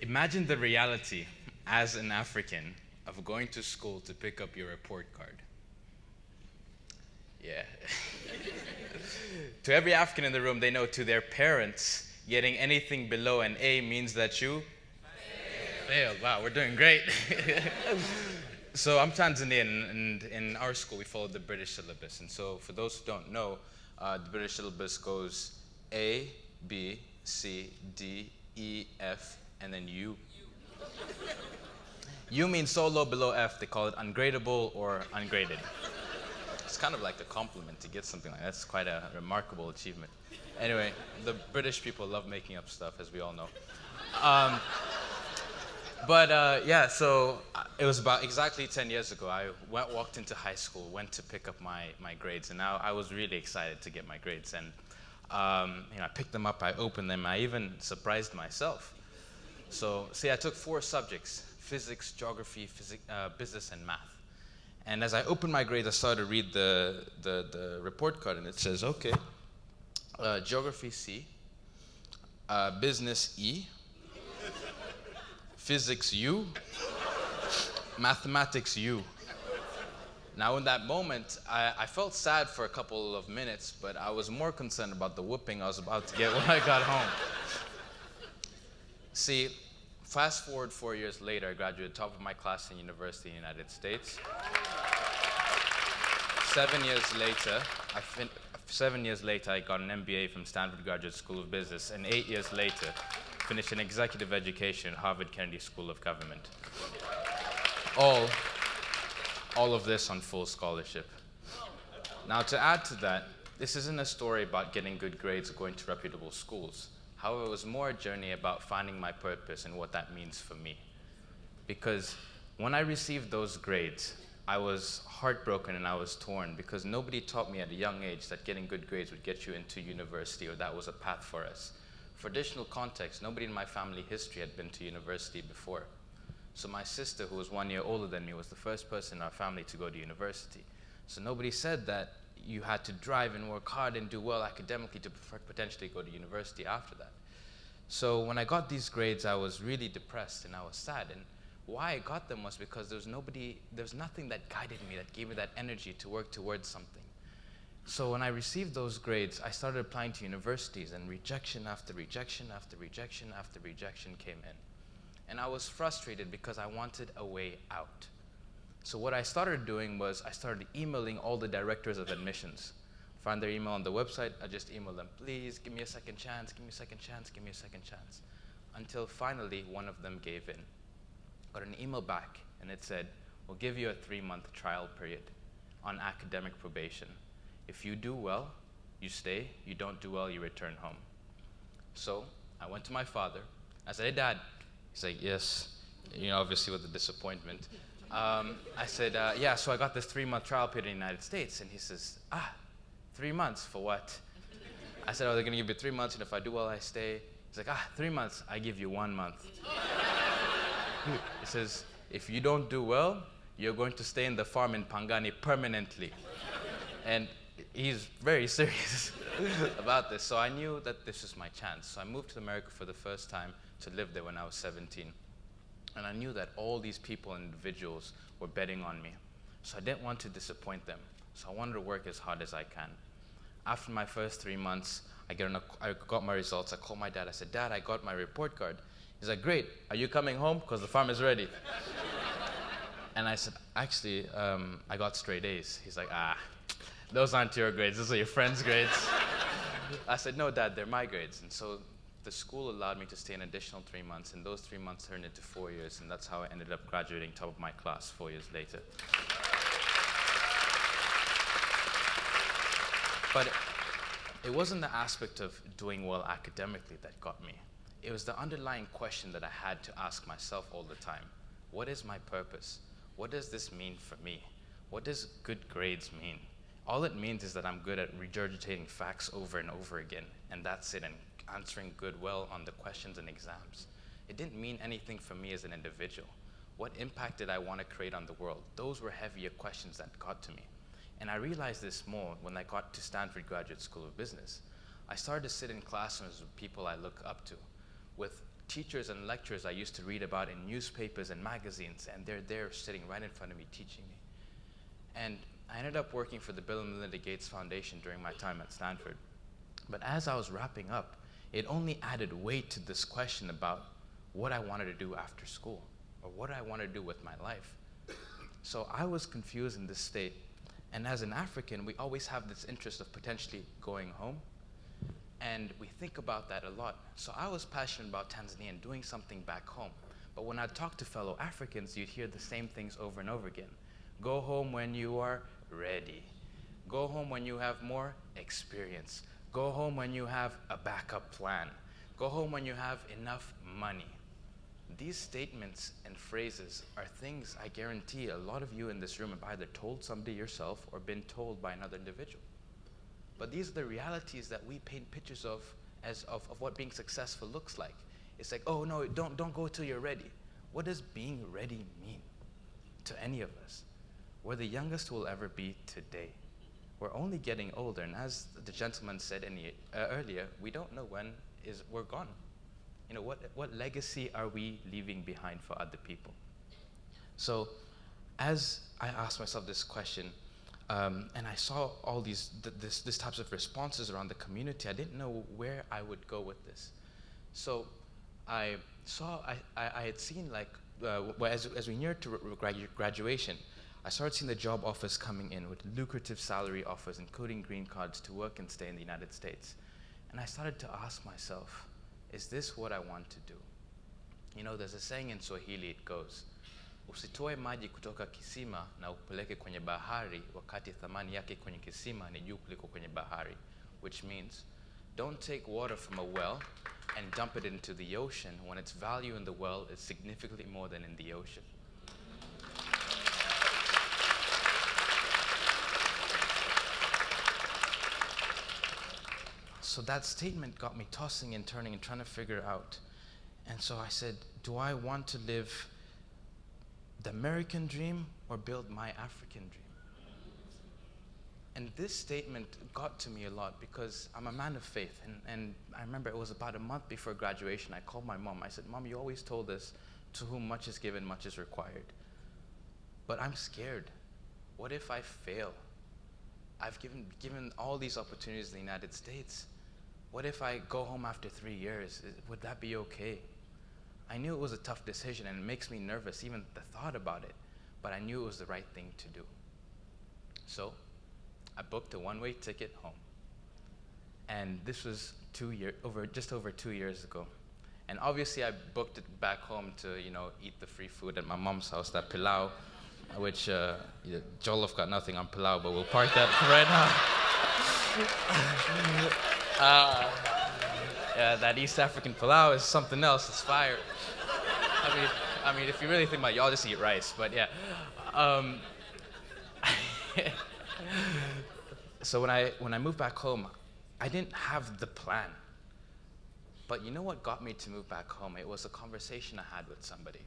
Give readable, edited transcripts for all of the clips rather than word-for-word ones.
Imagine the reality as an African of going to school to pick up your report card. Yeah. To every African in the room, they know to their parents, getting anything below an A means that you failed. Wow, we're doing great. So I'm Tanzanian, and in our school we follow the British syllabus. And so for those who don't know, the British syllabus goes A, B, C, D, E, F, and then U. U means so low below F, they call it ungradable or ungraded. It's kind of like a compliment to get something like that. That's quite a remarkable achievement. Anyway, the British people love making up stuff, as we all know. Yeah, so it was about exactly 10 years ago. I walked into high school, went to pick up my grades, and now I was really excited to get my grades. And I picked them up, I opened them, I even surprised myself. So, see, I took 4 subjects: physics, geography, business, and math. And as I opened my grades, I started to read the report card, and it says, okay, geography C, business E, physics U, mathematics U. Now in that moment, I felt sad for a couple of minutes, but I was more concerned about the whooping I was about to get when I got home. See, fast forward 4 years later, I graduated top of my class in university in the United States. 7 years later, I got an MBA from Stanford Graduate School of Business, and 8 years later, finished an executive education at Harvard Kennedy School of Government. All of this on full scholarship. Now, to add to that, this isn't a story about getting good grades or going to reputable schools. However, it was more a journey about finding my purpose and what that means for me. Because when I received those grades, I was heartbroken and I was torn because nobody taught me at a young age that getting good grades would get you into university or that was a path for us. For additional context, nobody in my family history had been to university before. So my sister, who was 1 year older than me, was the first person in our family to go to university. So nobody said that you had to drive and work hard and do well academically to potentially go to university after that. So when I got these grades, I was really depressed and I was sad. And why I got them was because there was nothing that guided me, that gave me that energy to work towards something. So when I received those grades, I started applying to universities, and rejection after rejection after rejection after rejection came in. And I was frustrated because I wanted a way out. So what I started doing was I started emailing all the directors of admissions. Find their email on the website, I just email them, please give me a second chance, give me a second chance, give me a second chance. Until finally one of them gave in. Got an email back and it said, we'll give you a 3-month trial period on academic probation. If you do well, you stay. You don't do well, you return home. So I went to my father. I said, hey, Dad. He's like, yes. Obviously with the disappointment. I said, yeah, so I got this 3-month trial period in the United States. And he says, 3 months for what? I said, oh, they're going to give you 3 months, and if I do well, I stay. He's like, 3 months, I give you 1 month. He says, if you don't do well, you're going to stay in the farm in Pangani permanently. And he's very serious about this. So I knew that this was my chance. So I moved to America for the first time to live there when I was 17. And I knew that all these people and individuals were betting on me. So I didn't want to disappoint them. So I wanted to work as hard as I can. After my first 3 months, I got my results. I called my dad. I said, Dad, I got my report card. He's like, great. Are you coming home? Because the farm is ready. And I said, actually, I got straight A's. He's like, those aren't your grades. Those are your friends' grades. I said, no, Dad, they're my grades. And so the school allowed me to stay an additional 3 months, and those 3 months turned into 4 years, and that's how I ended up graduating top of my class 4 years later. But it wasn't the aspect of doing well academically that got me. It was the underlying question that I had to ask myself all the time. What is my purpose? What does this mean for me? What does good grades mean? All it means is that I'm good at regurgitating facts over and over again, and that's it, and answering well on the questions and exams. It didn't mean anything for me as an individual. What impact did I want to create on the world? Those were heavier questions that got to me. And I realized this more when I got to Stanford Graduate School of Business. I started to sit in classrooms with people I look up to, with teachers and lecturers I used to read about in newspapers and magazines, and they're there sitting right in front of me teaching me. And I ended up working for the Bill and Melinda Gates Foundation during my time at Stanford. But as I was wrapping up, it only added weight to this question about what I wanted to do after school, or what I wanted to do with my life. So I was confused in this state. And as an African, we always have this interest of potentially going home. And we think about that a lot. So I was passionate about Tanzania and doing something back home. But when I talked to fellow Africans, you'd hear the same things over and over again. Go home when you are ready. Go home when you have more experience. Go home when you have a backup plan. Go home when you have enough money. These statements and phrases are things I guarantee a lot of you in this room have either told somebody yourself or been told by another individual. But these are the realities that we paint pictures of of what being successful looks like. It's like, oh no, don't go till you're ready. What does being ready mean to any of us? We're the youngest we'll ever be today. We're only getting older, and as the gentleman said earlier, we don't know when we're gone. You know, what legacy are we leaving behind for other people? So as I asked myself this question, and I saw all these types of responses around the community, I didn't know where I would go with this. So I had seen, like, as we neared to graduation, I started seeing the job offers coming in with lucrative salary offers, including green cards to work and stay in the United States. And I started to ask myself, is this what I want to do? You know, there's a saying in Swahili, it goes, usitoe maji kutoka kisima na upeleke kwenye bahari wakati thamani yake kwenye kisima ni juu kuliko kwenye bahari, which means don't take water from a well and dump it into the ocean when its value in the well is significantly more than in the ocean. So that statement got me tossing and turning and trying to figure out. And so I said, do I want to live the American dream or build my African dream? And this statement got to me a lot because I'm a man of faith. And I remember it was about a month before graduation, I called my mom. I said, Mom, you always told us, to whom much is given, much is required. But I'm scared. What if I fail? I've given all these opportunities in the United States. What if I go home after 3 years? Would that be okay? I knew it was a tough decision, and it makes me nervous, even the thought about it. But I knew it was the right thing to do. So I booked a one-way ticket home. And this was just over 2 years ago. And obviously I booked it back home to, you know, eat the free food at my mom's house, that pilau, which Jollof got nothing on pilau, but we'll park that for right now. Yeah, that East African pilau is something else. It's fire. I mean, if you really think about it, y'all just eat rice. But yeah. So when I moved back home, I didn't have the plan. But you know what got me to move back home? It was a conversation I had with somebody.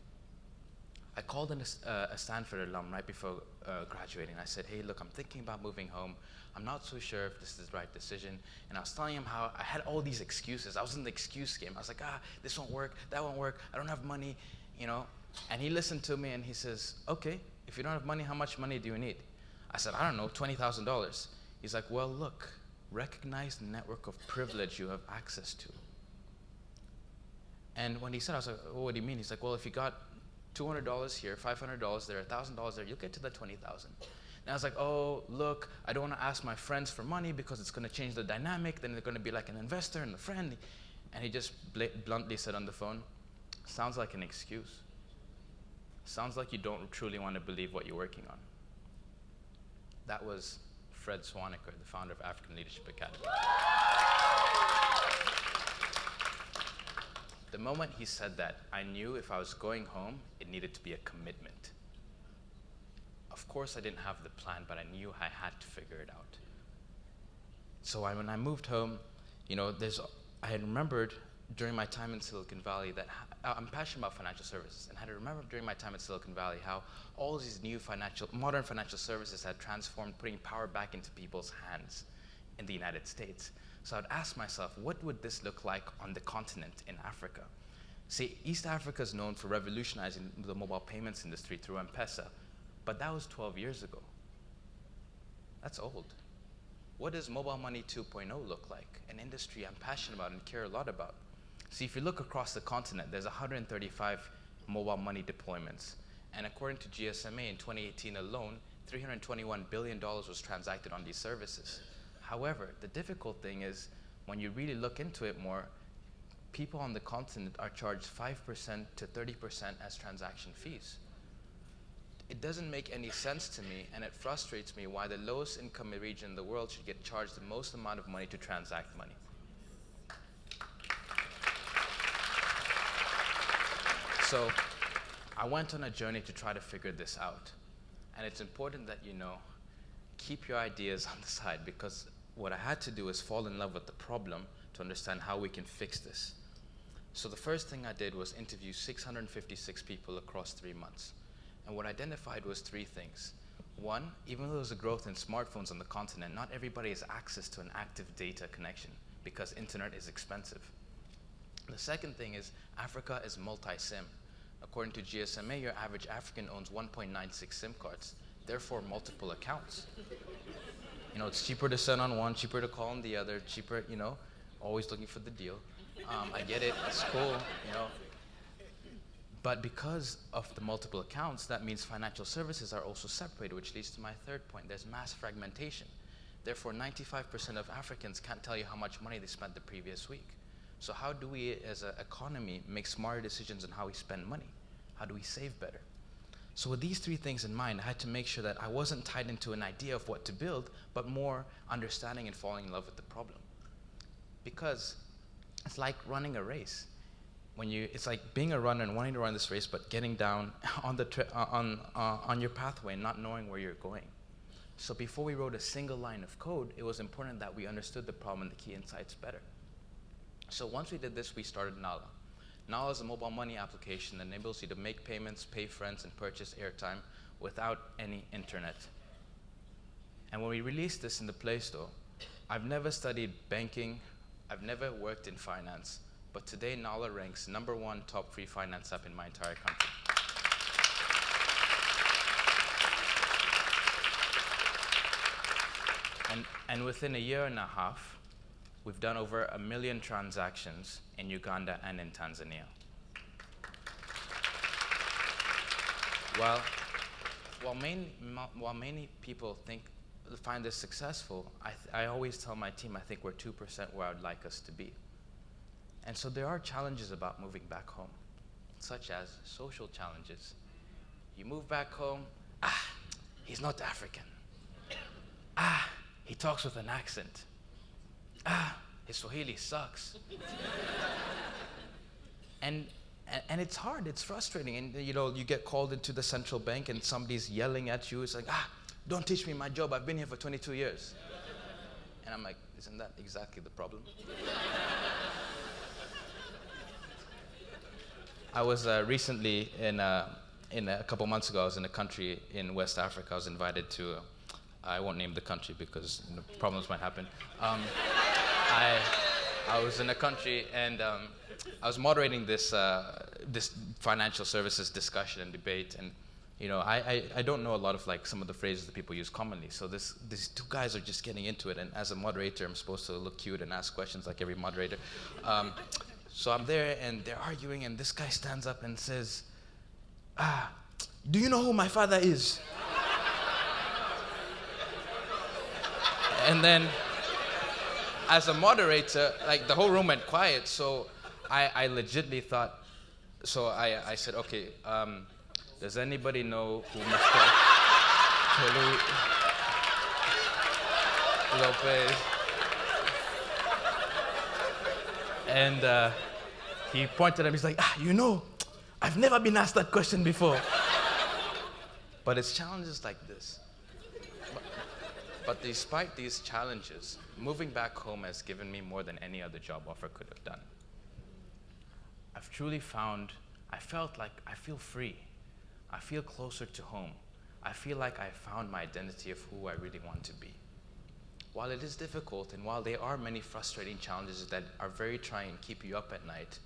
I called in a Stanford alum right before graduating. I said, hey, look, I'm thinking about moving home. I'm not so sure if this is the right decision. And I was telling him how I had all these excuses. I was in the excuse game. I was like, this won't work, that won't work, I don't have money, you know. And he listened to me and he says, okay, if you don't have money, how much money do you need? I said, I don't know, $20,000. He's like, well, look, recognize the network of privilege you have access to. And when he said, I was like, well, what do you mean? He's like, well, if you got $200 here, $500 there, $1,000 there, you'll get to the 20,000. And I was like, oh, look, I don't want to ask my friends for money because it's going to change the dynamic. Then they're going to be like an investor and a friend. And he just bluntly said on the phone, sounds like an excuse. Sounds like you don't truly want to believe what you're working on. That was Fred Swaniker, the founder of African Leadership Academy. The moment he said that, I knew if I was going home, it needed to be a commitment. Of course, I didn't have the plan, but I knew I had to figure it out. So when I moved home, you know, I had remembered during my time in Silicon Valley that I'm passionate about financial services, and I had remembered during my time in Silicon Valley how all these new modern financial services had transformed, putting power back into people's hands in the United States. So I'd ask myself, what would this look like on the continent in Africa? See, East Africa is known for revolutionizing the mobile payments industry through M-Pesa, but that was 12 years ago. That's old. What does mobile money 2.0 look like? An industry I'm passionate about and care a lot about. See, if you look across the continent, there's 135 mobile money deployments. And according to GSMA, in 2018 alone, $321 billion was transacted on these services. However, the difficult thing is, when you really look into it more, people on the continent are charged 5% to 30% as transaction fees. It doesn't make any sense to me, and it frustrates me why the lowest income region in the world should get charged the most amount of money to transact money. So I went on a journey to try to figure this out. And it's important that you know, keep your ideas on the side, because what I had to do is fall in love with the problem to understand how we can fix this. So the first thing I did was interview 656 people across 3 months. And what I identified was 3 things. One, even though there's a growth in smartphones on the continent, not everybody has access to an active data connection because internet is expensive. The second thing is Africa is multi-SIM. According to GSMA, your average African owns 1.96 SIM cards, therefore multiple accounts. You know, it's cheaper to send on one, cheaper to call on the other, cheaper, you know, always looking for the deal. I get it, it's cool, you know. But because of the multiple accounts, that means financial services are also separated, which leads to my third point. There's mass fragmentation. Therefore, 95% of Africans can't tell you how much money they spent the previous week. So how do we, as an economy, make smarter decisions on how we spend money? How do we save better? So with these 3 things in mind, I had to make sure that I wasn't tied into an idea of what to build, but more understanding and falling in love with the problem. Because it's like running a race. It's like being a runner and wanting to run this race, but getting down on your pathway and not knowing where you're going. So before we wrote a single line of code, it was important that we understood the problem and the key insights better. So once we did this, we started Nala. Nala is a mobile money application that enables you to make payments, pay friends, and purchase airtime without any internet. And when we released this in the Play Store, I've never studied banking, I've never worked in finance, but today Nala ranks #1 top free finance app in my entire country. And within a year and a half, we've done over 1 million transactions in Uganda and in Tanzania. While many people find this successful, I always tell my team I think we're 2% where I'd like us to be. And so there are challenges about moving back home, such as social challenges. You move back home, he's not African. He talks with an accent. His Swahili sucks. And it's hard, it's frustrating. And you know, you get called into the central bank and somebody's yelling at you. It's like, don't teach me my job, I've been here for 22 years. And I'm like, isn't that exactly the problem? I was recently a couple months ago, I was in a country in West Africa. I was invited to, I won't name the country because problems might happen. I was in a country and I was moderating this financial services discussion and debate, and you know, I don't know a lot of like some of the phrases that people use commonly. So these 2 guys are just getting into it, and as a moderator, I'm supposed to look cute and ask questions like every moderator. So I'm there and they're arguing, and this guy stands up and says, do you know who my father is? And then, as a moderator, like the whole room went quiet, so I legitimately thought, so I said, okay, does anybody know who Mr. Tolu Lopez? And he pointed at me, he's like, you know, I've never been asked that question before. But it's challenges like this. But despite these challenges, moving back home has given me more than any other job offer could have done. I've truly found, I feel free. I feel closer to home. I feel like I found my identity of who I really want to be. While it is difficult, and while there are many frustrating challenges that are very trying and keep you up at night,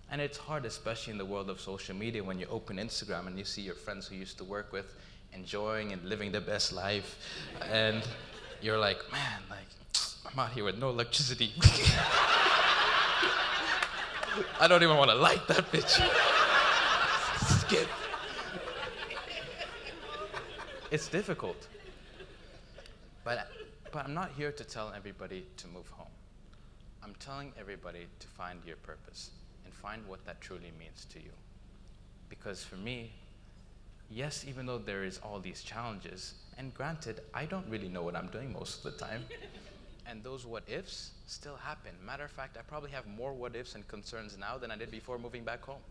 And it's hard, especially in the world of social media, when you open Instagram and you see your friends who you used to work with enjoying and living their best life. And you're like, man, like, I'm out here with no electricity. I don't even want to like that picture. Skip. It's difficult. But I'm not here to tell everybody to move home. I'm telling everybody to find your purpose and find what that truly means to you. Because for me, yes, even though there is all these challenges, and granted, I don't really know what I'm doing most of the time, and those what-ifs still happen. Matter of fact, I probably have more what-ifs and concerns now than I did before moving back home.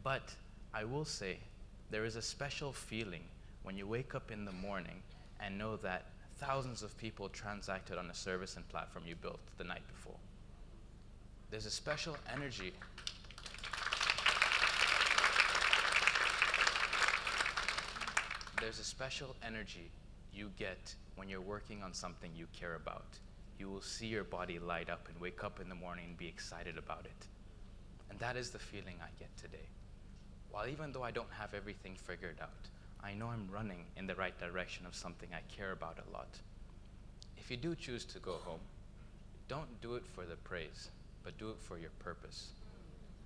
But I will say, there is a special feeling when you wake up in the morning and know that thousands of people transacted on a service and platform you built the night before. There's a special energy. There's a special energy you get when you're working on something you care about. You will see your body light up and wake up in the morning and be excited about it. And that is the feeling I get today. While even though I don't have everything figured out, I know I'm running in the right direction of something I care about a lot. If you do choose to go home, don't do it for the praise, but do it for your purpose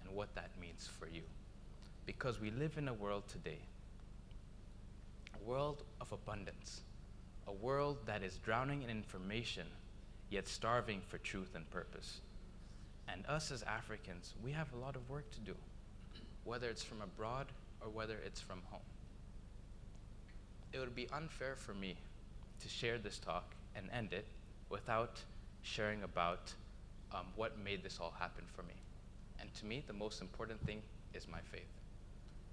and what that means for you. Because we live in a world today, a world of abundance, a world that is drowning in information, yet starving for truth and purpose. And us as Africans, we have a lot of work to do, whether it's from abroad or whether it's from home. It would be unfair for me to share this talk and end it without sharing about what made this all happen for me. And to me, the most important thing is my faith.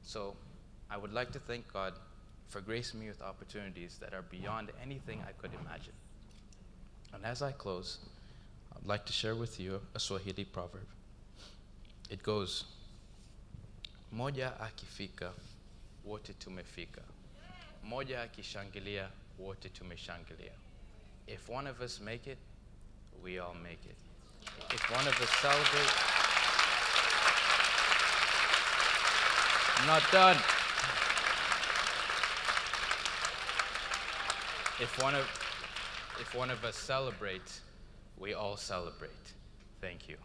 So I would like to thank God for gracing me with opportunities that are beyond anything I could imagine. And as I close, I'd like to share with you a Swahili proverb. It goes, moja akifika, wote tumefika. Moja akishangilia, wote tumeshangilia. If one of us make it, we all make it. If one of us celebrate, I'm not done. If one of us celebrates, we all celebrate. Thank you.